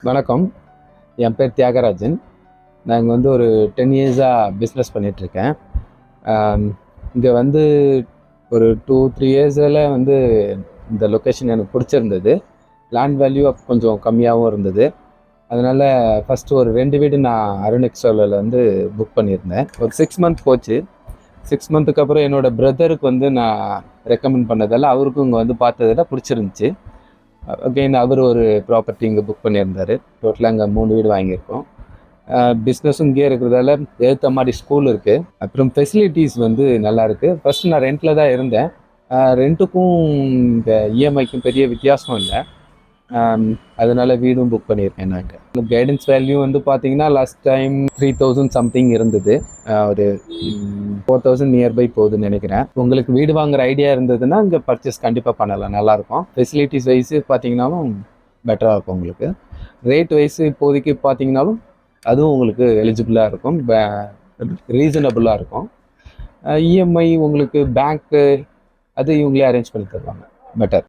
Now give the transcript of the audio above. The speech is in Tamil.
வணக்கம். என் பேர் தியாகராஜன். நான் இங்கே வந்து ஒரு 10 இயர்ஸாக பிஸ்னஸ் பண்ணிகிட்ருக்கேன். இங்கே வந்து ஒரு 2-3 இயர்ஸில் வந்து இந்த லொக்கேஷன் எனக்கு பிடிச்சிருந்தது. லேண்ட் வேல்யூ கொஞ்சம் கம்மியாகவும் இருந்தது. அதனால் ஃபஸ்ட்டு ஒரு 2 வீடு நான் அருண் எக்ஸோவில் வந்து புக் பண்ணியிருந்தேன். ஒரு 6 மந்த் போச்சு. 6 மந்த்துக்கு அப்புறம் என்னோடய பிரதருக்கு வந்து நான் ரெக்கமெண்ட் பண்ணதால் அவருக்கும் இங்கே வந்து பார்த்ததில் பிடிச்சிருந்துச்சி. அகெயின் அவர் ஒரு ப்ராப்பர்ட்டி இங்கே புக் பண்ணியிருந்தார். டோட்டலாக இங்கே 3 வீடு வாங்கியிருக்கோம். பிஸ்னஸும் இங்கேயே இருக்கிறதால ஏற்ற மாதிரி ஸ்கூல் இருக்குது. அப்புறம் ஃபெசிலிட்டிஸ் வந்து நல்லாயிருக்கு. ஃபஸ்ட்டு நான் ரெண்டில் தான் இருந்தேன். ரெண்ட்டுக்கும் இந்த இஎம்ஐக்கும் பெரிய வித்தியாசம் இல்லை. அதனால் வீடும் புக் பண்ணியிருக்கேன் நான் இங்கே. கைடன்ஸ் வேல்யூ வந்து பார்த்தீங்கன்னா லாஸ்ட் டைம் 3000 சம்திங் இருந்தது. ஒரு 4000 நியர்பை போகுதுன்னு நினைக்கிறேன். உங்களுக்கு வீடு வாங்குற ஐடியா இருந்ததுன்னா இங்கே பர்ச்சேஸ் கண்டிப்பாக பண்ணலாம், நல்லாயிருக்கும். ஃபெசிலிட்டிஸ் வைஸு பார்த்தீங்கன்னாலும் பெட்டராக இருக்கும் உங்களுக்கு. ரேட் வைஸு இப்போதைக்கு பார்த்தீங்கன்னாலும் அதுவும் உங்களுக்கு எலிஜிபிளாக இருக்கும், ரீசனபுளாக இருக்கும். இஎம்ஐ உங்களுக்கு பேங்க்கு அது இவங்களே அரேஞ்ச் பண்ணி தருவாங்க. பெட்டர்.